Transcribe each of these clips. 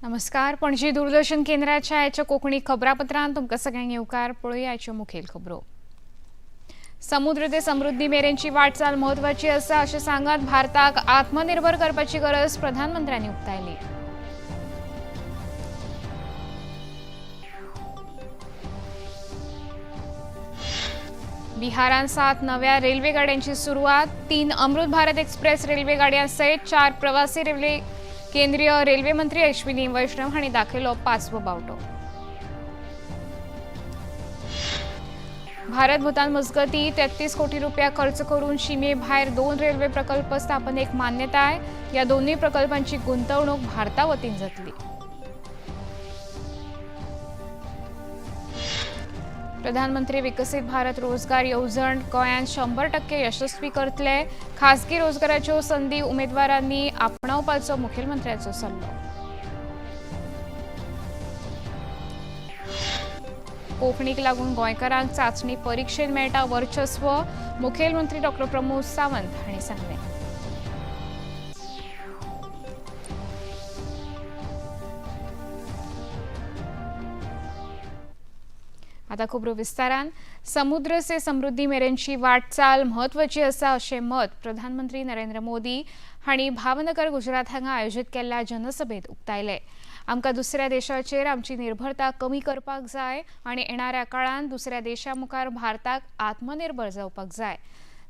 नमस्कार. पणजी दूरदर्शन केंद्राच्या आयच्या कोकणी खबरापत्रांत तुमकां सगळ्यांक येवकार. पळोवया आयच्यो मुखेल खबरो. समुद्र ते समृद्धी मेरेनची वाटचाल महत्वाची आसा अशें सांगत भारताक आत्मनिर्भर करपाची गरज प्रधानमंत्र्यांनी उक्तायली. बिहारांत 7 नव्या रेल्वे गाड्यांची सुरवात. 3 अमृत भारत एक्सप्रेस रेल्वे गाड्यांसयत 4 प्रवासी रेल्वे. केंद्रीय रेल्वे मंत्री अश्विनी वैष्णव हांणी दाखयलो 5वो बावटो. भारत भूतान मजगती 33 कोटी रुपया खर्च करून शिमे भायर 2 रेल्वे प्रकल्प स्थापनेक मान्यताय. या दोन्ही प्रकल्पांची गुंतवणूक भारता वतीन जातली. प्रधानमंत्री विकसित भारत रोजगार येवजण गोंयांत 100% यशस्वी करतले. खासगी रोजगाराच्यो संधी उमेदवारांनी आपणावपाचो मुखेलमंत्र्याचो सल्लो. कोंकणीक लागून गोंयकारांक चांचणी परीक्षेत मेळटा वर्चस्व. मुखेलमंत्री डॉ. प्रमोद सावंत हांणी सांगलें. आता खबरो विस्तारान. समुद्र से समृद्धी मेरेनची वाटचाल महत्वाची आसा अशें मत प्रधानमंत्री नरेंद्र मोदी हांणी भावनगर गुजरात हांगा आयोजीत केल्ल्या जनसभेत उक्तायले. आमकां दुसऱ्या देशाचेर आमची निर्भरता कमी करपाक जाय आनी येणाऱ्या काळांत दुसऱ्या देशां मुखार भारताक आत्मनिर्भर जावपाक जाय.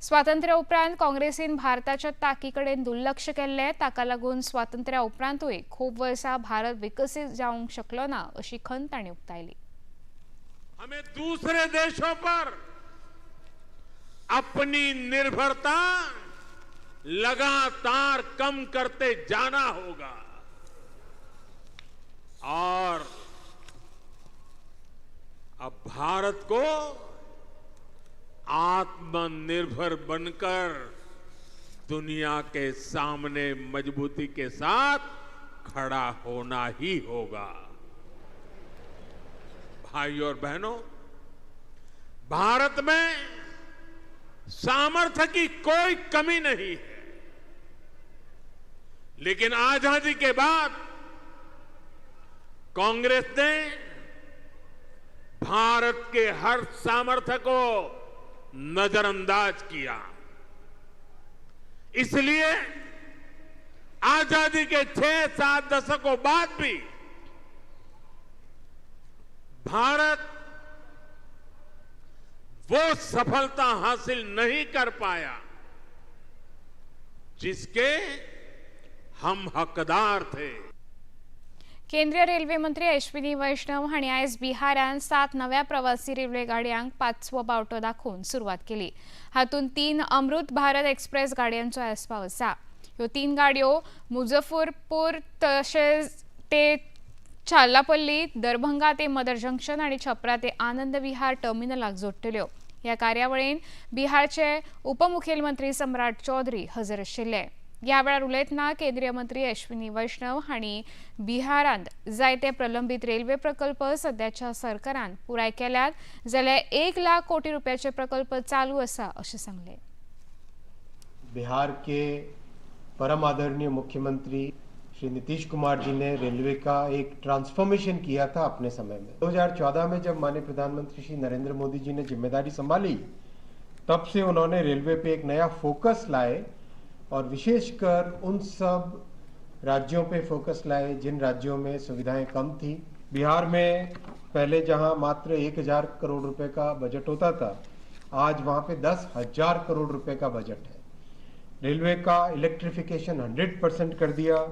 स्वातंत्र्य उपरांत काँग्रेसीन भारताच्या तांकी कडेन दुर्लक्ष केल्लें. ताका लागून स्वातंत्र्या उपरांतूय खूब वर्सां भारत विकसीत जावंक शकलो ना अशी खंत तांणी उक्तायली. हमें दूसरे देशों पर अपनी निर्भरता लगातार कम करते जाना होगा और अब भारत को आत्मनिर्भर बनकर दुनिया के सामने मजबूती के साथ खड़ा होना ही होगा. भाइयों और बहनों, भारत में सामर्थ्य की कोई कमी नहीं है, लेकिन आजादी के बाद कांग्रेस ने भारत के हर सामर्थ्य को नजरअंदाज किया. इसलिए आजादी के 6-7 दशकों बाद भी भारत वो सफलता हासिल नहीं कर पाया जिसके हम हकदार थे. केंद्रीय रेल्वे मंत्री अश्विनी वैष्णव हांणी आयज बिहारांत 7 नव्या प्रवासी रेल्वे गाडयांक 5वो बावटो दाखोवन सुरवात केली. हातूंत 3 अमृत भारत एक्सप्रेस गाडयांचो आस्पाव आसा. ह्यो 3 गाडयो मुझफ्फरपूर तशेंच ते चाल्लापल्ली, दरभंगा ते मदर जंक्शन आणि छपरा ते आनंद विहार टर्मिनलाक जोडटल्यो. ह्या कार्यावळीन बिहारचे उपमुखेलमंत्री सम्राट चौधरी हजर आशिल्ले. ह्या वेळार उलयतना केंद्रीय मंत्री अश्विनी वैष्णव हांणी बिहारांत जायते प्रलंबीत रेल्वे प्रकल्प सध्याच्या सरकारान पुराय केल्यात जाल्यार 1 लाख कोटी रुपयाचे प्रकल्प चालू आसा अशें सांगलें. बिहार के परम आदरणीय मुख्यमंत्री श्री नीतीश कुमार जी ने रेलवे का एक ट्रांसफॉर्मेशन किया था अपने समय में. 2014 में जब माननीय प्रधानमंत्री श्री नरेंद्र मोदी जी ने जिम्मेदारी संभाली, तब से उन्होंने रेलवे पे एक नया फोकस लाए और विशेषकर उन सब राज्यों पे फोकस लाए जिन राज्यों में सुविधाएं कम थी. बिहार में पहले जहां मात्र 1000 करोड़ रुपए का बजट होता था, आज वहां पे 10,000 करोड़ रुपए का बजट है. रेलवे का इलेक्ट्रिफिकेशन 100% कर दिया.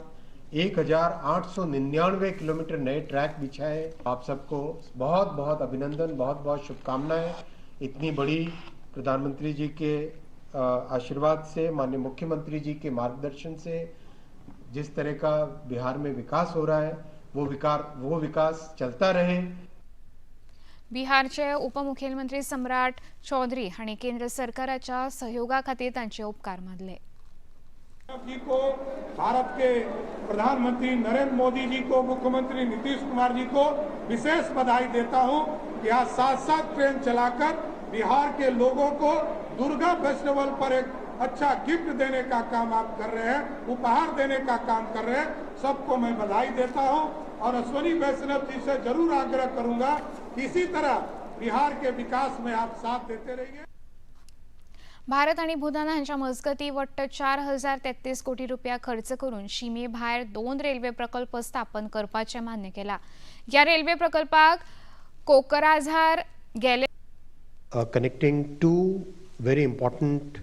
1899 किलोमीटर नए ट्रैक बिछाए. आप सबको बहुत बहुत अभिनंदन, बहुत बहुत शुभकामनाएं. इतनी बड़ी प्रधानमंत्री जी के आशीर्वाद से, माननीय मुख्यमंत्री जी के मार्गदर्शन से जिस तरह का बिहार में विकास हो रहा है वो विकास चलता रहे. बिहारचे उपमुखेलमंत्री सम्राट चौधरी हांणी केंद्र सरकाराच्या सहयोगा खातीर तांचे उपकार मानले. जी को, भारत के प्रधानमंत्री नरेंद्र मोदी जी को, मुख्यमंत्री नीतीश कुमार जी को विशेष बधाई देता हूं कि आज 7-7 ट्रेन चलाकर बिहार के लोगों को दुर्गा फेस्टिवल पर एक अच्छा गिफ्ट देने का काम आप कर रहे हैं, उपहार देने का काम कर रहे हैं। सबको मैं बधाई देता हूं और अश्वनी वैष्णव जी से जरूर आग्रह करूंगा कि इसी तरह बिहार के विकास में आप साथ देते रहिए। भारत आणि भूतान हांच्या मजगती वट्ट 4033 कोटी रुपया खर्च करून शिमे भायर 2 रेल्वे प्रकल्प स्थापन करपाचे मान्य केला। या रेल्वे प्रकल्पाक कोकराझार गेले connecting two very important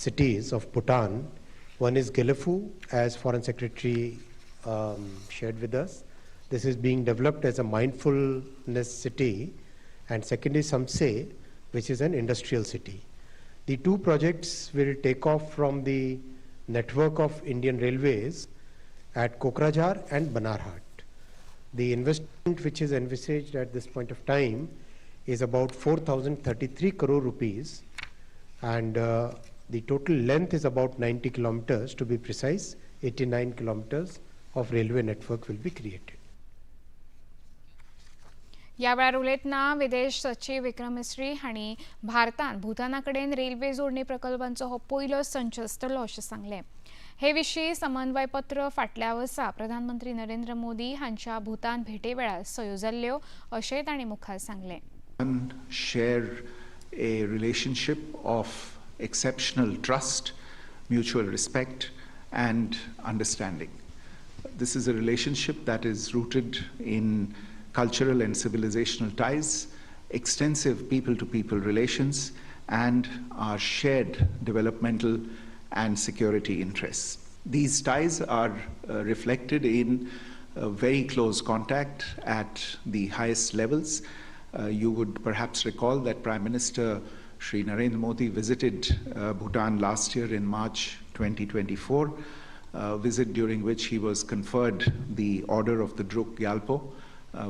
cities of Bhutan. One is Gelefu, as Foreign Secretary shared with us. This is being developed as a mindfulness city, and second is Samse, which is an industrial city. The two projects will take off from the network of Indian Railways at Kokrajhar and Banarhat. The investment which is envisaged at this point of time is about 4,033 crore rupees, and the total length is about 90 kilometers, to be precise. 89 kilometers of railway network will be created. या वेळार उलयतना विदेश सचिव विक्रम मिस्री हांणी भारतान भूतानाकडेन railway जोडणी प्रकल्पांचो हो पयलो संच आसतलो अशें सांगलें। हे विशीं समन्वय पत्र फाटल्या वर्सा प्रधानमंत्री नरेंद्र मोदी हांच्या भूतान भेटे वेळार सयो जाल्ल्यो अशेंय तांणी मुखार सांगलें। Share a relationship of exceptional trust, mutual respect and understanding. This is a relationship that is rooted in cultural and civilizational ties, extensive people-to-people relations, and our shared developmental and security interests. These ties are reflected in very close contact at the highest levels. You would perhaps recall that Prime Minister Shri Narendra Modi visited Bhutan last year in March 2024, a visit during which he was conferred the Order of the Druk Gyalpo,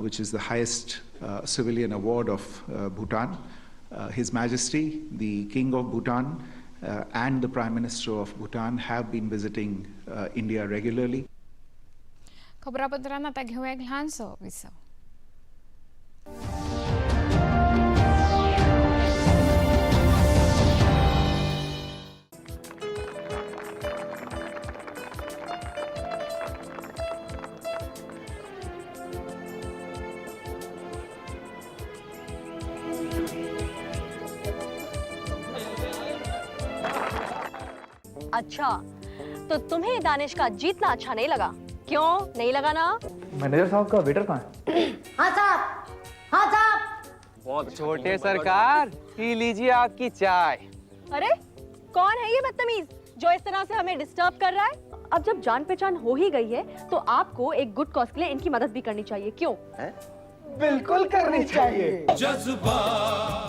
which is the highest civilian award of Bhutan. His Majesty, the King of Bhutan, and the Prime Minister of Bhutan have been visiting India regularly. खबरापत्रांत आता घेऊया एक ल्हानसो विसव। अच्छा, तो तुम्हें दानिश का जीतना अच्छा नहीं लगा? क्यों नहीं लगा ना? मैनेजर साहब का वेटर कहाँ है? हाँ साहब, हाँ साहब। छोटे सरकार, पी लीजिए आपकी चाय। अरे कौन है ये बदतमीज जो इस तरह से हमें डिस्टर्ब कर रहा है? अब जब जान पहचान हो ही गई है तो आपको एक गुड कॉज के लिए इनकी मदद भी करनी चाहिए। क्यों? बिल्कुल करनी चाहिए।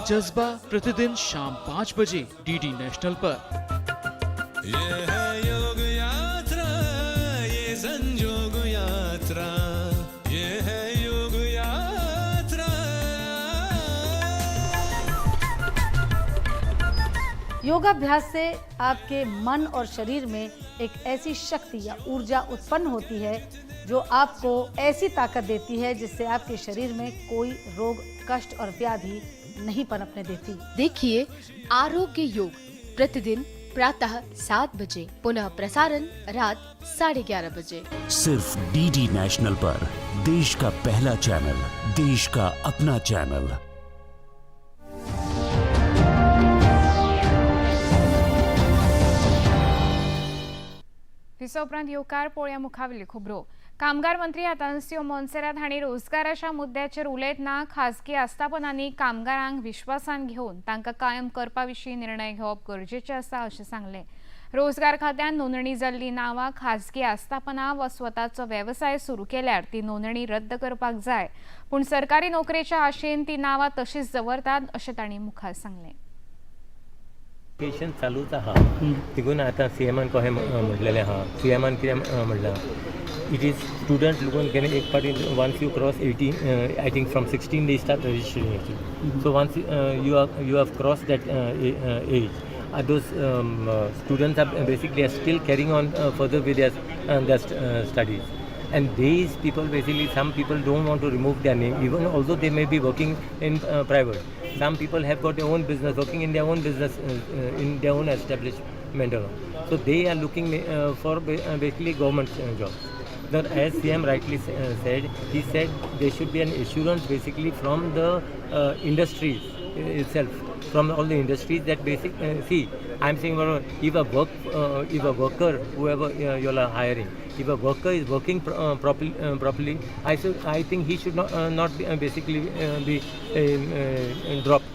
जज्बा प्रतिदिन शाम 5 बजे डीडी नेशनल पर। ये है योग यात्रा, ये संयोग यात्रा, ये है योग यात्रा। योगाभ्यास से आपके मन और शरीर में एक ऐसी शक्ति या ऊर्जा उत्पन्न होती है जो आपको ऐसी ताकत देती है जिससे आपके शरीर में कोई रोग, कष्ट और व्याधि नहीं पनपने देती। देखिए आरोग्य योग प्रतिदिन प्रातः 7 बजे, पुनः प्रसारण रात 11:30 बजे। सिर्फ डीडी नेशनल पर, देश का पहला चैनल, देश का अपना चैनल। विसव उपरांत येवकार पळोवया मुखावेली खबरो। कामगार मंत्री आतानासियो मोन्सेरात हांणी रोजगाराच्या मुद्द्याचेर उलयतना खासगी आस्थापनांनी कामगारांक विश्वासान घेवन तांकां कायम करपा विशीं निर्णय घेवप गरजेचें आसा अशें सांगलें। रोजगार खात्यान नोंदणी जाल्लीं नांवां खासगी आस्थापनां वा स्वताचो वेवसाय सुरू केल्यार ती नोंदणी रद्द करपाक जाय, पूण सरकारी नोकरेच्या आशेन ती नांवां तशींच दवरतात अशें तांणी मुखार सांगलें। एजुकेशन चालूच आहा तिगून आतां सीएमान कशें म्हटलेलें आहा, सीएमान कितें म्हटलां, इट इज स्टुडंट लोगून केन्ना एक पाटी once you cross 18 I think from 16 they start registration, so once you have cross that age those students are basically still carrying on further with their studies, and these people basically, some people don't want to remove their name even although they may be working in private. Some people have got their own business, working in their own business, in their own establishment, so they are looking for basically government jobs. Then as CM rightly said, he said there should be an assurance basically from the industries itself, from all the industries that see, I'm saying if a worker, whoever you are hiring, if a worker is working properly, I think he should not be dropped.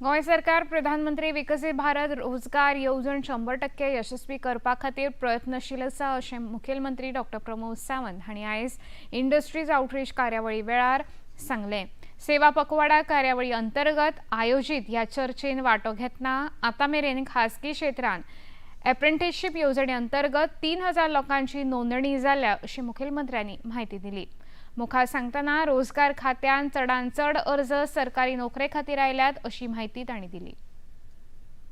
Goa सरकार प्रधानमंत्री विकसित भारत रोजगार येवजण 100% यशस्वी करपा खातीर प्रयत्नशील आसा अशें मुखेलमंत्री डॉक्टर प्रमोद सावंत हांणी आयज इंडस्ट्रीज आउटरीच कार्यावळी वेळार सांगलें. सेवा पखवाडा कार्यावळी अंतर्गत आयोजीत ह्या चर्चेन वांटो घेतना आतां मेरेन खासगी क्षेत्रांत एप्रेंटिसशीप येवजणे अंतर्गत 3000 लोकांची नोंदणी जाल्या अशी मुखेलमंत्र्यांनी म्हायती दिली. मुखार सांगतना रोजगार खात्यान चडांत चड अर्ज सरकारी नोकरे खातीर आयल्यात अशी म्हायती तांणी दिली.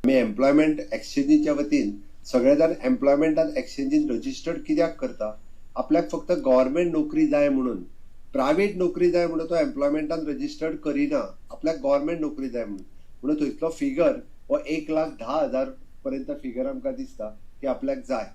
आमी एम्प्लॉयमेंट एक्सचेंजीच्या वतीन सगळे जाण एम्प्लॉयमेंटात एक्सचेंजीन रजिस्टर्ड कित्याक करता? आपल्याक फक्त गव्हर्नमेंट नोकरी जाय म्हणून, प्रायव्हेट नोकरी जाय म्हणून तो एम्प्लॉयमेंटात रजिस्टर्ड करिना, आपल्याक गव्हर्नमेंट नोकरी जाय म्हणून थंयसलो फिगर हो 1,10,000 पर्यंत फिगर आमकां दिसता की आपल्याक जाय.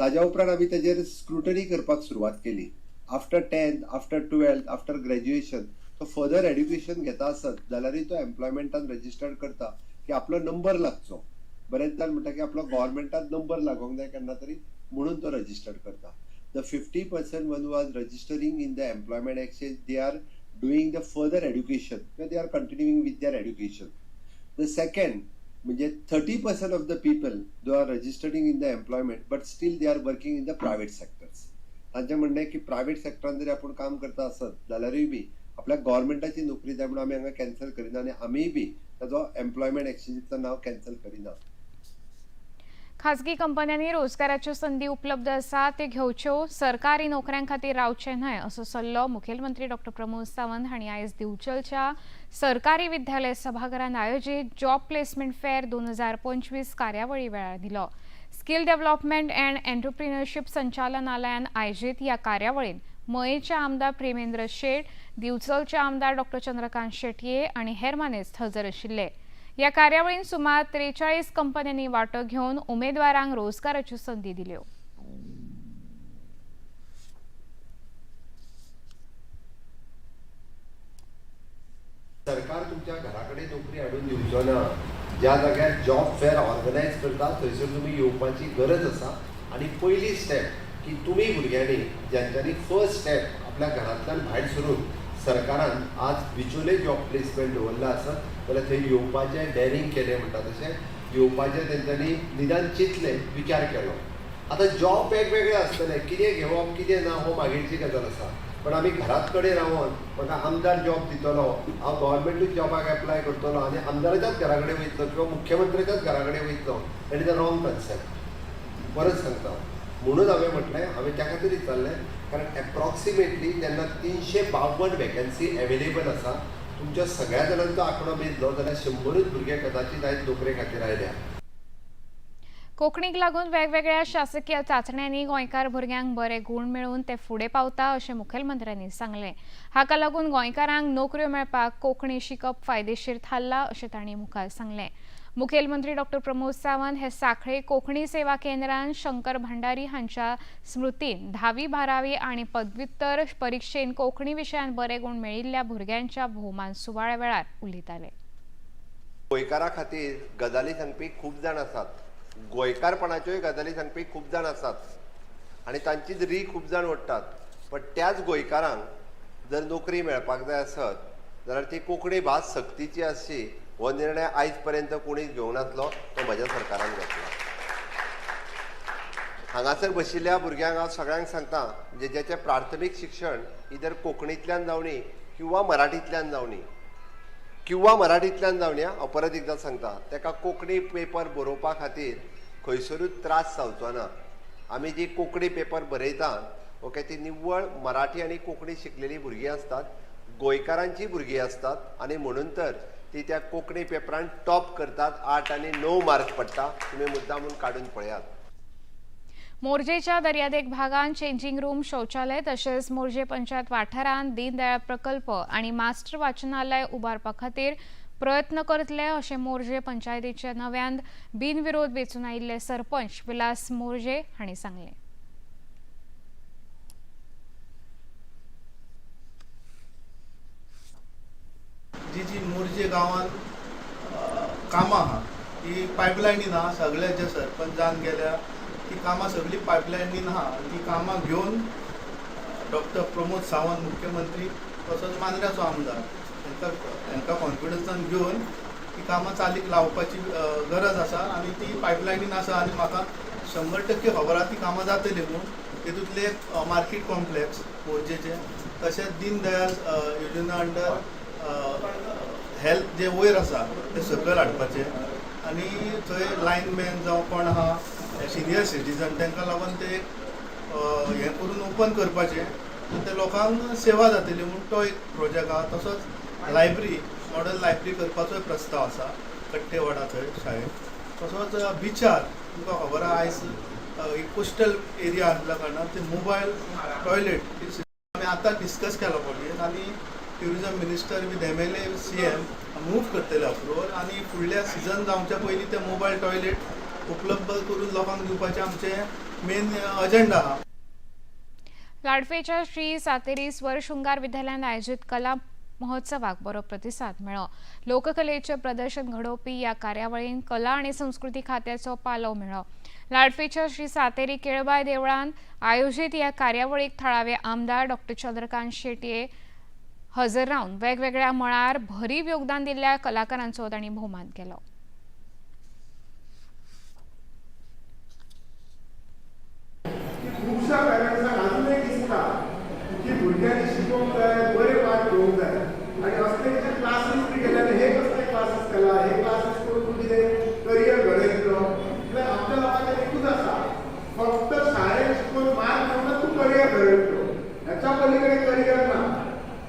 ताज्या उपरांत आमी तेजेर स्क्रुटनी करपाक सुरवात केली. After 10th, after 12th, after graduation तो फर्दर एड्युकेशन घेता आसत जाल्यारूय तो एम्प्लॉयमेंटान रजिस्टर्ड करता की आपलो नंबर लागचो. बरेच जाण म्हणटा की आपलो गव्हर्नमेंटात नंबर लागोंक जाय केन्ना तरी म्हणून तो रजिस्टर्ड करता. The 50% one who are registering in the employment exchange, they are doing the further education. They are continuing with their education. The second, म्हणजे 30% of the people they are registering in the employment, but still they are working in the private sectors. तांचें म्हणणें की private सेक्टरान जरी आपूण काम करता आसत जाल्यारूय बी आपल्या गव्हर्नमेंटाची नोकरी जाय म्हणून आमी हांगा कॅन्सल करिना आनी आमीय बी ताजो एम्प्लॉयमेंट एक्सचेंजीचें नांव कॅन्सल करिना. खासगी कंपन्यांनी रोजगाराच्यो संधी उपलब्ध आसा ते घेवच्यो, सरकारी नोकऱ्यां खातीर रावचे न्हय असो सल्लो मुखेलमंत्री डॉक्टर प्रमोद सावंत हांणी आयज दिवचलच्या सरकारी विद्यालय सभाघरांत आयोजीत जॉब प्लेसमेंट फेअर 2025 कार्यावळी वेळार दिलो. स्किल डेव्हलपमेंट अँड एंटरप्रिन्युअरशीप संचालनालयान आयोजीत ह्या कार्यावळीत मयेचे आमदार प्रेमेंद्र शेट, दिवचलचे आमदार डॉक्टर चंद्रकांत शेटये आनी हेर मानेस्त हजर आशिल्ले. ह्या कार्यावळीत सुमार 43 कंपन्यांनी वांटो घेवन उमेदवारांक रोजगाराच्यो संधी दिल्यो. सरकार तुमच्या घराकडे नोकरी हाडून दिवचो ना. ज्या जाग्यार जॉब फेअर ऑर्गनायज करता थंयसर तुमी येवपाची गरज आसा. आनी पयली स्टेप की तुमी भुरग्यांनी ज्यांच्यांनी फर्स्ट स्टेप आपल्या घरांतल्यान भायर सरून सरकारान आज बिचोले जॉब प्लेसमेंट दवरला आसत जाल्यार थंय येवपाचें डेरिंग केलें म्हणटा तशें येवपाचें तेंच्यांनी निदान चिंतलें, विचार केलो. आतां जॉब वेगवेगळे आसतले, कितें घेवप कितें ना हो मागीरची गजाल आसा. पण आमी घरात कडेन रावन म्हाका आमदार जॉब दितलो, हांव गव्हर्नमेंटूच जॉबाक एप्लाय करतलो आनी आमदाराच्याच घरा कडेन वयतलो किंवा मुख्यमंत्र्याच्याच घरा कडेन वयतलो, that is a wrong concept. परत सांगता म्हणून हांवें म्हटलें, हांवें त्या खातीर चाललें कारण एप्रॉक्सिमेटली जेन्ना 352 वॅकन्सी एवेलेबल आसा, तुमच्या सगळ्या जाणांचो आंकडो मेजलो जाल्यार 100च भुरगे कदाचित आयज नोकरे खातीर आयल्या. कोंकणीक लागून वेगवेगळ्या शासकीय चांचण्यांनी गोंयकार भुरग्यांक बरे गुण मेळून ते फुडें पावता अशें मुखेलमंत्र्यांनी सांगलें. हाका लागून गोंयकारांक नोकऱ्यो मेळपाक कोंकणी शिकप फायदेशीर थारला अशें तांणी मुखार सांगलें. मुखेलमंत्री डॉक्टर प्रमोद सावंत हे सांखळे कोंकणी सेवा केंद्रान शंकर भंडारी हांच्या स्मृतीन 10वी 12वी आनी पदव्युत्तर परिक्षेन कोंकणी विशयांत बरे गुण मेळिल्ल्या भुरग्यांच्या भोवमान सुवाळ्या वेळार उलयताले. गोंयकारा खातीर गजाली सांगपी खूब जाण आसात, गोंयकारपणाच्योय गजाली सांगपी खूब जाण आसात आनी तांची री खूब जाण ओडटात. पण त्याच गोंयकारांक जर नोकरी मेळपाक जाय आसत जाल्यार ती कोंकणी भास सक्तीची आसची हो निर्णय आयज पर्यंत कोणीच घेवंक नासलो, तो म्हज्या सरकारान घेतला. हांगासर बशिल्ल्या भुरग्यांक हांव सगळ्यांक सांगता, म्हणजे जेचें प्राथमीक शिक्षण इधर कोंकणींतल्यान जावनी किंवा मराठींतल्यान जावनी हांव परत एकदां सांगता, ताका कोंकणी पेपर बरोवपा खातीर खंयसरूच त्रास जावचो ना. आमी जी कोंकणी पेपर बरयतात ओके, ती निव्वळ मराठी आनी कोंकणी शिकलेली भुरगीं असतात, गोंयकारांची भुरगीं असतात आनी म्हणून तर ती त्या कोंकणी पेपरान टॉप करतात. 8 आनी 9 मार्क पडटा. तुमी मुद्दामून काडून पळयात. मोरजेच्या दर्यादेग भागात चेंजिंग रूम, शौचालय तशेंच मोरजे पंचायत वाठारांत दीनदयाळ प्रकल्प आनी मास्टर वाचनालय उबारपा खातीर प्रयत्न करतले अशें मोरजे पंचायतीचे नव्यान बिनविरोध वेंचून आयिल्ले सरपंच विलास मोरजे हांणी सांगलें. जी मोरजे गांवांत कामां आहा ती पायपलायनीन आहा सगळे जे सरपंच जावन गेल्या ती कामां सगळी पायपलायनीन आहा ती कामां घेवन डॉक्टर प्रमोद सावंत मुख्यमंत्री तसोच मांद्र्याचो आमदार हांकां कॉन्फिडन्सान घेवन ती कामां चालीक लावपाची गरज आसा आनी ती पायपलायनीन आसा आनी म्हाका 100% खबर आहा ती कामां जातली म्हणून तेतूंतले मार्केट कॉम्प्लेक्स मोरजेचे तशेंच दीनदयाल योजना अंडर हेल्थ जे वयर आसा ते सकयल हाडपाचे आनी थंय लायनमॅन जावं कोण आहा सिनियर सिटीजन तांकां लागून ते हें करून ओपन करपाचें ते लोकांक सेवा जातली म्हणून तो एक प्रोजेक्ट आहा तसोच लायब्ररी मॉडर्न लायब्ररी करपाचो प्रस्ताव आसा कट्टेवाडा थंय शाळेंत तसोच बिचार तुमकां खबर आहा आयज एक कोस्टल एरिया आसल्या कारणान ते मोबायल टॉयलेट आमी आतां डिस्कस केला पॉलिसीन आनी tourism minister with MLA CM move करतले अप्रुवल आनी फुडल्या सिजन जावच्या पयलीं ते मोबायल टॉयलेट उपलब्ध करून लोकांक दिवपाचें आमचें मेन अजेंडा आहा. लाडफेच्या श्री सातेरी स्वर शृंगार विद्यालयान आयोजित कला महोत्सवाक बरो प्रतिसाद मेळ्ळो. लोककलेचे प्रदर्शन घडोवपी ह्या कार्यावळीन कला आनी संस्कृती खात्याचो पालव मेळ्ळो. लाडफेच्या श्री सातेरी केळबाय देवळान आयोजित ह्या कार्यावळीक थळावे आमदार डॉ. चंद्रकांत शेटये हजर रावन वेगवेगळ्या मळार भरीव योगदान दिल्ल्या कलाकारांचो तांणी भोवमान केलो. खुबशा पॅरंट्सांक अजूनय दिसता की भुरग्यांनी शिकोवंक जाय बरे मार्क घेवंक जाय आनी असले जे क्लासीस बी केल्याने हे कसले क्लासीस केला हे क्लासीस करून तूं कितें करियर घडयतलो जाल्यार आमच्या लोकांचें एकूच आसा फक्त शाळेंत शिकून मार्क मेळून तूं करियर घडयतलो हेच्या पलीकडे करियर ना.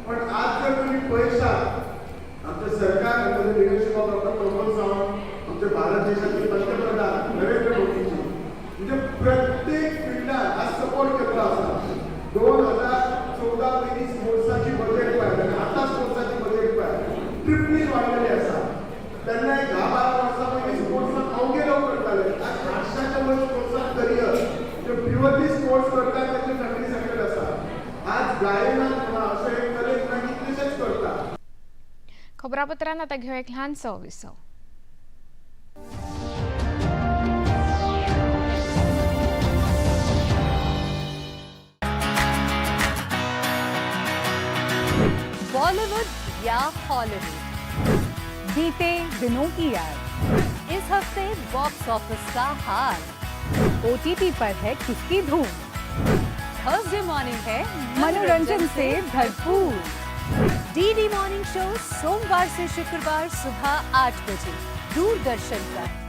पण आज जर तुम्ही पळयशात आमचें सरकार हांचे लिडरशीप ऑफ डॉ. प्रमोद सावंत आमचे भारत देशाचे पंतप्रधान नरेंद्र मोदीजी म्हणजे प्रत्येक फिल्डात आज सपोर्ट केल्लो आसा. 2014 पयलीं स्पोर्ट्साची बजेट पळय आनी आतां स्पोर्ट्साची बजेट पळय ट्रिपली वाडलेली आसा. तेन्ना 10-12 वर्सां पयलीं स्पोर्ट्साक अवघे लोक करताले आज 800च्या वयर स्पोर्ट्साक करियर जे प्युअरली स्पोर्ट्स करतात तांची फॅमिली सेटल आसा. आज गायनात म्हणा अशें एक कलेक ना कितलेशेच करतात. खबरापत्रांत आतां घेऊ एक ल्हानसो विसव. बॉलीवुड या हॉलीवुड, बीते दिनों की याद, इस हफ्ते बॉक्स ऑफिस का हाल, OTT पर है किसकी धूम, थर्सडे मॉर्निंग है मनोरंजन से भरपूर. DD मॉर्निंग शो सोमवार से शुक्रवार सुबह 8 बजे दूरदर्शन पर.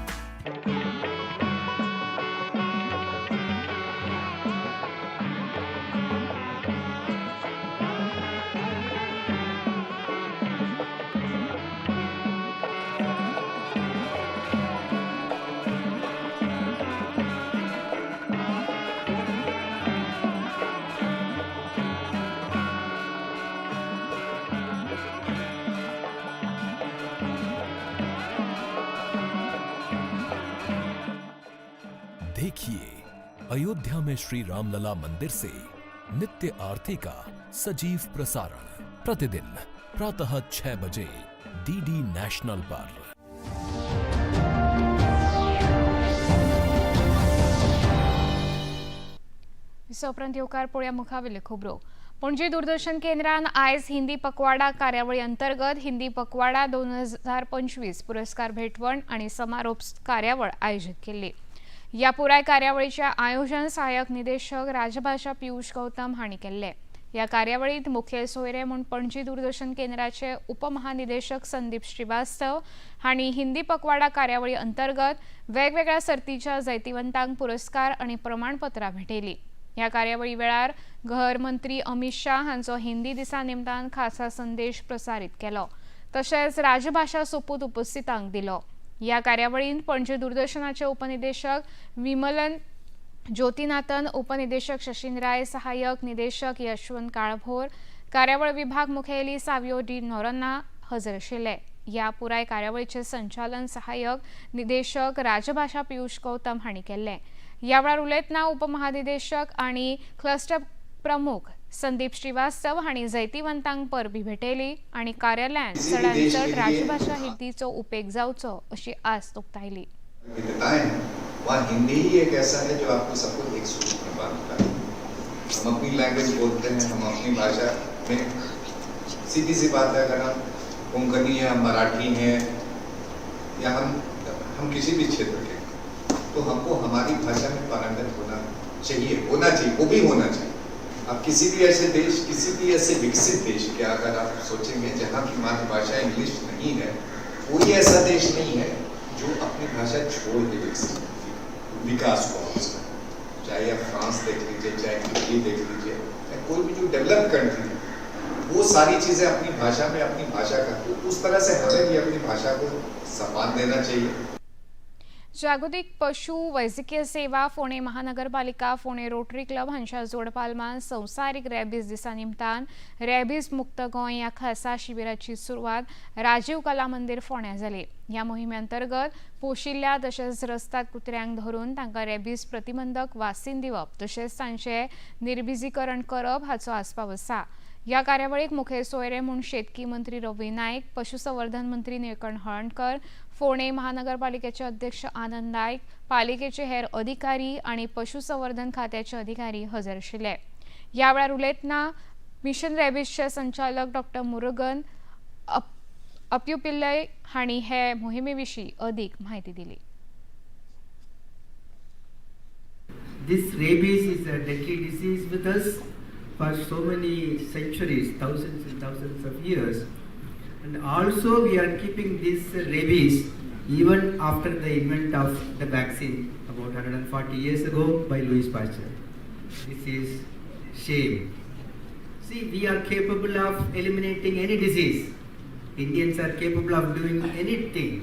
देखिए अयोध्या में श्री रामलला मंदिर से नित्य आरती का सजीव प्रसारण प्रतिदिन प्रातः 6 बजे DD नेशनल पर. विसोपरांत येवकार पळोवया मुखावेल्यो खबरो. पणजी दूरदर्शन केंद्रान आयज हिंदी पखवाडा कार्यावळी अंतर्गत हिंदी पखवाडा 2025 पुरस्कार भेटवण आणि समारोप कार्यावळ आयोजित केली. ह्या पुराय कार्यावळीचे आयोजन सहाय्यक निदेशक राजभाषा पियुष गौतम हांणी केल्ले. ह्या कार्यावळीत मुखेल सोयरे म्हूण पणजी दूरदर्शन केंद्राचे उपमहानिदेशक संदीप श्रीवास्तव हांणी हिंदी पखवाडा कार्यावळी अंतर्गत वेगवेगळ्या सर्तीच्या जैतिवंतांक पुरस्कार आणि प्रमाणपत्रां भेटयली. ह्या कार्यावळी वेळार घर मंत्री अमित शाह हांचो हिंदी दिसा निमतान खासा संदेश प्रसारीत केलो. तशेंच राजभाषा सोपूत उपस्थितांक दिलो. ह्या कार्यावळींत पणजी दूरदर्शनाचे उपनिदेशक विमलन ज्योतिनाथन, उपनिदेशक शशीन राय, सहाय्यक निदेशक यशवंत काळभोर, कार्यावळ विभाग मुखेली सावियो डी नोरन्ना हजर आशिल्ले. ह्या पुराय कार्यावळीचे संचालन सहाय्यक निदेशक राजभाषा पियुष गौतम हांणी केल्ले. ह्या वेळार उलयतना उपमहानिदेशक आणि क्लस्टर प्रमुख संदीप श्रीवास्तव हांणी जैतिवंतांक परबी भेटयली आनी कार्यालयांत चडांत चड राजभाषा हिंदीचो उपेग जावचो अशी आस उक्तायली. वहाँ हिंदी ही एक ऐसा है जो आपको सबको एक सूत्र में बांधता है. हम अपनी लैंग्वेज बोलते हैं, हम अपनी भाषा में सीधी सी बात है, अगर हम कोंकणी हैं, मराठी हैं या हम किसी भी क्षेत्र के, तो हमको हमारी भाषा में पारंगत होना चाहिए, वो भी होना चाहिए. अब किसी भी ऐसे देश, किसी भी ऐसे विकसित देश के अगर आप सोचेंगे जहाँ की मातृभाषा इंग्लिश नहीं है, कोई ऐसा देश नहीं है जो अपनी भाषा छोड़ के विकास को, चाहे आप फ्रांस देख लीजिए, चाहे इटली देख लीजिए, चाहे कोई भी जो डेवलप कंट्री है, वो सारी चीजें अपनी भाषा में, अपनी भाषा का, तो उस तरह से हमें भी अपनी भाषा को सम्मान देना चाहिए. जागतिक पशु वैजकीय सेवा फोंडे महानगरपालिका, फोंडे रोटरी क्लब हांच्या जोड पालमान संवसारीक रॅबीज दिसा निमतान रॅबीज मुक्त गोंय ह्या खासा शिबिराची सुरवात राजीव कला मंदिर फोंड्या जाली. ह्या मोहिमे अंतर्गत पोशिल्ल्या तशेंच रस्त्यात कुत्र्यांक धरून तांकां रॅबीज प्रतिबंधक वासीन दिवप तशेंच तांचे निर्बिजीकरण करप हाचो आस्पाव आसा. ह्या कार्यावळीक मुखेल सोयरे म्हूण शेतकी मंत्री रवी नायक, पशुसंवर्धन मंत्री निळकंठ हळर्णकर, फोंडे महानगरपालिकेचे अध्यक्ष आनंद नायक, पालिकेचे हेर अधिकारी आणि पशुसंवर्धन खात्याचे अधिकारी हजर आशिल्ले. ह्या वेळार उलयतना मिशन रॅबीजचे संचालक डॉ. मुरुगन अप्युपिल्लय हांणी हे मोहिमेविशीं अदीक म्हायती दिली. This rabies is a deadly disease with us for so many centuries, thousands and thousands of years, and also we are keeping this rabies even after the invent of the vaccine about 140 years ago by Louis Pasteur. This is shame. See, we are capable of eliminating any disease. Indians are capable of doing anything.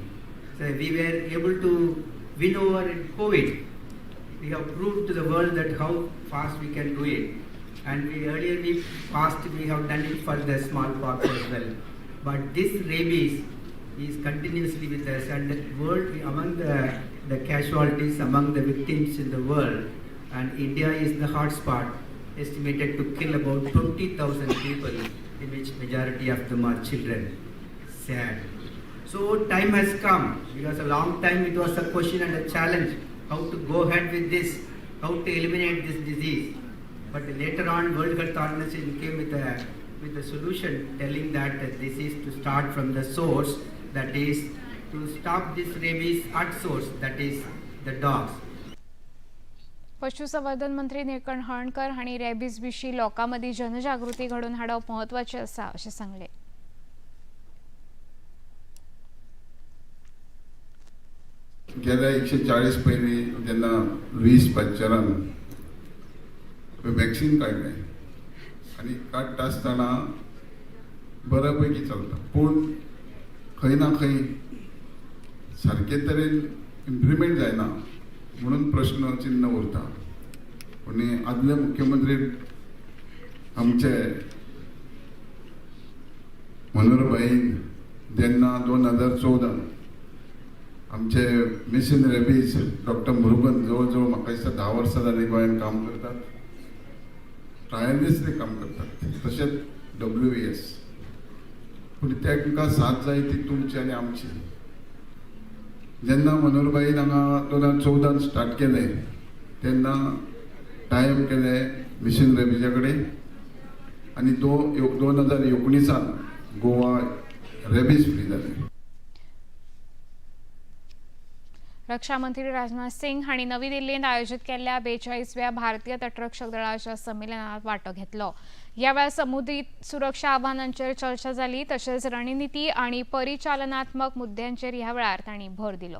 So we were able to win over COVID. We have proved to the world that how fast we can do it. And we have done it for the smallpox as well. But this rabies is continuously with us, and the world, among the casualties, among the victims in the world, and India is the hotspot, estimated to kill about 20,000 people, in which majority of them are children. Sad. So time has come, because a long time it was a question and a challenge, how to go ahead with this, how to eliminate this disease. But later on, World Health Organization came with a solution, telling that this is to start from the source, that is to stop this rabies at source, that is the dogs. पशुसंवर्धन मंत्री निळकंठ हळर्णकर हांणी rabies विशीं लोकांमदीं जनजागृती घडोवन हाडप म्हत्वाचें आसा अशें सांगलें. गेल्या 140 पयलीं जेन्ना लुईस पाश्चरान वॅक्सीन काडलें आनी काडटा आसतना बऱ्यापैकी चलता, पूण खंय ना खंय सारके तरेन इम्प्लिमेंट जायना म्हणून प्रश्न चिन्ह उरता. आनी आदले मुख्यमंत्री आमचे मनोहरभाईन जेन्ना 2014 आमचे मिशन रॅबीज डॉ. मुरुगन जवळ जवळ म्हाका दिसता 10 वर्सां जालीं गोंयांत काम करतात, टायरलेसली काम करतात, तशेंच WES. पूण तांकां साथ जाय ती तुमची आनी आमची. जेन्ना मनोहरभाईन हांगा 2014 स्टार्ट केलें तेन्ना टायप केलें मिशन रॅबीजा कडेन आनी 2019 गोवा रॅबीज फ्री जालें. रक्षा मंत्री राजनाथ सिंग हांणी नवी दिल्लींत आयोजीत केल्ल्या 42व्या भारतीय तटरक्षक दळाच्या संमेलनात वांटो घेतलो. ह्या वेळार समुद्री सुरक्षा आव्हानांचेर चर्चा जाली, तशेंच रणनीती आनी परिचालनात्मक मुद्द्यांचेर ह्या वेळार तांणी भर दिलो.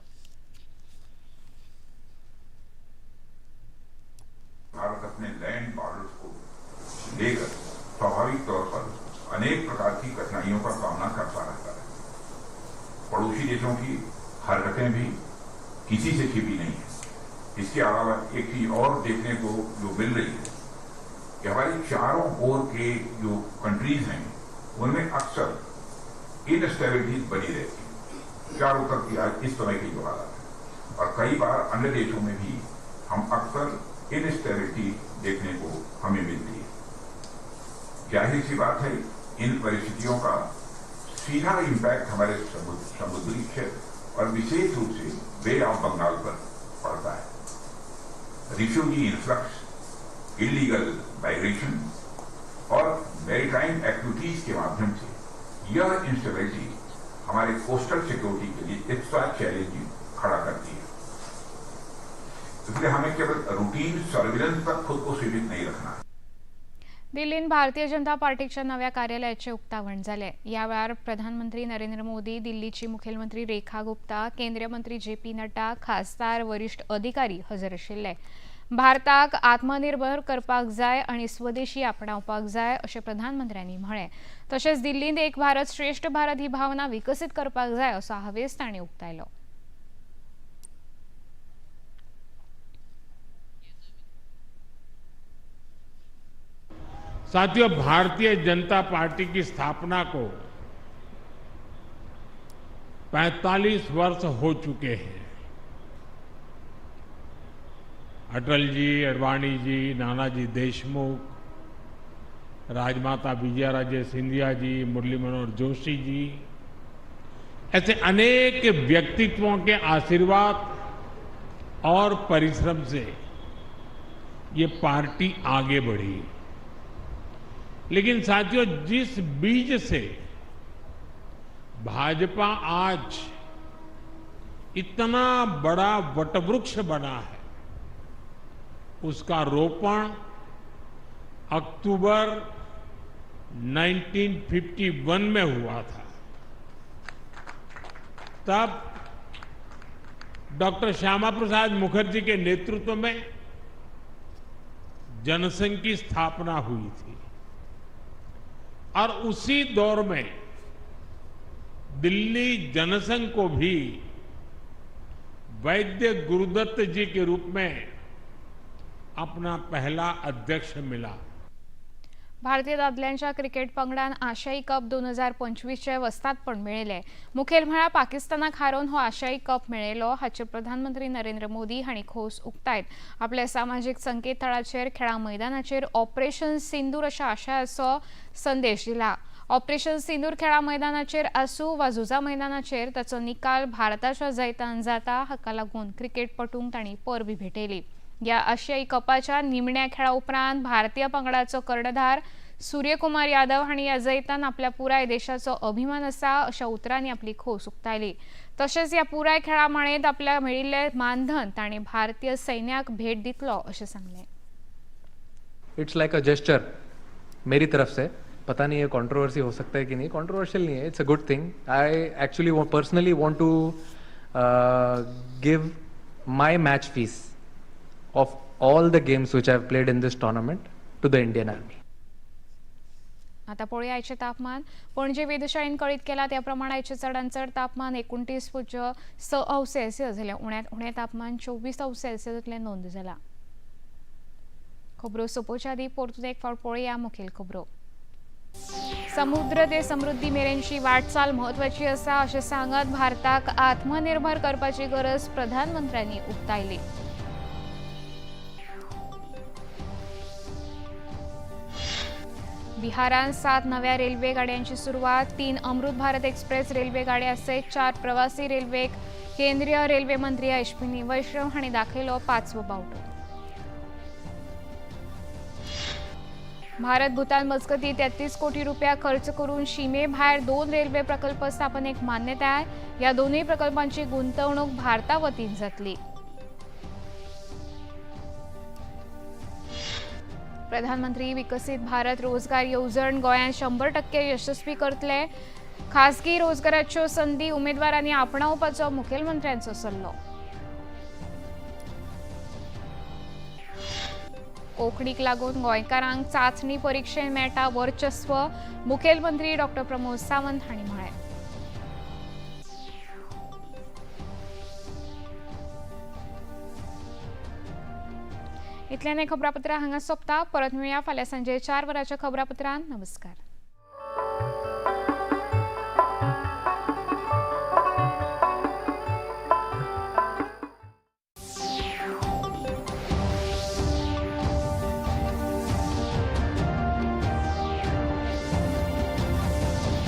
भारत अपने लैंड बॉर्डर्स को लेकर स्वाभाविक तौर पर अनेक प्रकार की कठिनाइयों का सामना करता रहता है. पड़ोसी देशों की हरकतें भी किसी से छिपी नहीं है. इसके अलावा एक चीज और देखने को जो मिल रही है कि हमारी चारों ओर के जो कंट्रीज हैं उनमें अक्सर इनस्टेबिलिटीज बनी रहती है. चारों तरफ की आज इस समय की जो हालत है, और कई बार अन्य देशों में भी हम अक्सर इनस्टेबिलिटी देखने को हमें मिलती है. जाहिर सी बात है इन परिस्थितियों का सीधा इम्पैक्ट हमारे समुद्री क्षेत्र और विशेष रूप से बे ऑफ बंगाल पर पड़ता है। रिफ्यूजी इन्फ्लक्स, इलीगल माइग्रेशन और मैरीटाइम एक्टिविटीज के माध्यम से यह इंस्टेबिलिटी हमारे कोस्टल सिक्योरिटी के लिए एक्स्ट्रा चैलेंजिंग खड़ा करती है। इसलिए हमें केवल रूटीन सर्विलन्स तक खुद को सीमित नहीं रखना है। दिल्लीत भारतीय जनता पार्टीच्या नव्या कार्यालयाचे उक्तावण झाले। या वेळार प्रधानमंत्री नरेंद्र मोदी, दिल्लीची मुखेलमंत्री रेखा गुप्ता, केंद्रीय मंत्री जे.पी. नड्डा, खासदार, वरिष्ठ अधिकारी हजर आशिल्ले। भारताक आत्मनिर्भर करपाक जाय आणि स्वदेशी आपणावपाक जाय अशें प्रधानमंत्र्यांनी म्हळें। तशेंच दिल्लीत एक भारत श्रेष्ठ भारत ही भावना विकसीत करपाक जाय असो हावेस तांणी उक्तायलो। साथियों, भारतीय जनता पार्टी की स्थापना को 45 वर्ष हो चुके हैं। अटल जी, अडवाणी जी, नानाजी देशमुख, राजमाता विजयाराजे सिंधिया जी, मुरली मनोहर जोशी जी, ऐसे अनेक व्यक्तित्वों के आशीर्वाद और परिश्रम से ये पार्टी आगे बढ़ी। लेकिन साथियों, जिस बीज से भाजपा आज इतना बड़ा वटवृक्ष बना है, उसका रोपण अक्टूबर 1951 में हुआ था। तब डॉक्टर श्यामा प्रसाद मुखर्जी के नेतृत्व में जनसंघ की स्थापना हुई थी और उसी दौर में दिल्ली जनसंघ को भी वैद्य गुरुदत्त जी के रूप में अपना पहला अध्यक्ष मिला। भारतीय दादल्यांच्या क्रिकेट पंगडान आशियाई कप 2025चे वस्तादपण मेळयले। मुखेल म्हळ्यार पाकिस्तानाक हारोवन हो आशियाई कप मेळयलो हाचेर प्रधानमंत्री नरेंद्र मोदी हांणी खोस उक्तायत। आपल्या सामाजीक संकेतथळाचेर खेळा मैदानाचेर ऑपरेशन सिंदूर अशा आशयाचो संदेश दिला। ऑपरेशन सिंदूर खेळा मैदानाचेर आसूं वा झुजा मैदानाचेर ताचो निकाल भारताच्या जैतान जाता, हाका लागून क्रिकेटपटूंक तांणी परबी भेटयली। या आशियाई कपाच्या निमण्या खेळा उपरांत भारतीय पंगडाचो कर्णधार सूर्यकुमार यादव हांणी या जैतान आपल्या पुराय देशाचो अभिमान आसा अशा उतरांनी आपली खोस उक्तायली। तशेंच या पुराय खेळा माळेंत आपल्याक मेळिल्ले मानधन तांणी भारतीय सैन्याक भेट दितलो अशें सांगलें। इट्स लाइक अ जेस्चर मेरी तरफ से। पता नहीं ये कंट्रोवर्सी हो सकता है कि नहीं, कंट्रोवर्शियल नहीं है, it's a good thing. I actually personally want to give my match fees of all the games which I have played in this tournament to the Indian Army. आता पळोवया आयचे तापमान। पणजे वेधशाळेन कळीत केला त्या प्रमाण आयचे चडांत चड तापमान 29.6 सेल्सियस जाल्यार उण्यांत उणें तापमान 24 सेल्सियसांतलें नोंद जाला। खबरो सोंपोवचे आदी परतून एक फावट पळोवया मुखेल खबरो। समुद्र ते समृद्धी मेरेनची वाटचाल म्हत्वाची आसा अशें सांगत भारताक आत्मनिर्भर करपाची गरज प्रधानमंत्र्यांनी उक्तायली। बिहारात 7 नव्या रेल्वे गाड्यांची सुरुवात। 3 अमृत भारत एक्सप्रेस रेल्वे गाड्या सयत 4 प्रवासी रेल्वेक केंद्रीय रेल्वे मंत्री अश्विनी वैष्णव हांणी दाखयलो 5वो बावटो। भारत भूतान मजगती 33 कोटी रुपया खर्च करून शिमे भायर 2 रेल्वे प्रकल्प स्थापनेक मान्यताय। या दोनूय प्रकल्पांची गुंतवणूक भारता वतीन जातली। प्रधानमंत्री विकसित भारत रोजगार येवजण गोंयांत 100% यशस्वी करतले। खासगी रोजगाराच्यो संधी उमेदवारांनी आपणावपाचो मुखेलमंत्र्यांचो सल्लो। कोंकणीक लागून गोंयकारांक चांचणी परीक्षेंत मेळटा वर्चस्व, मुखेलमंत्री डॉ. प्रमोद सावंत हांणी म्हळें। इतल्यान खबरापत्र हांगा सोंपता। परत मेळुया फाल्यां सांजे 4 वरांच्या खबरापत्रांत। नमस्कार।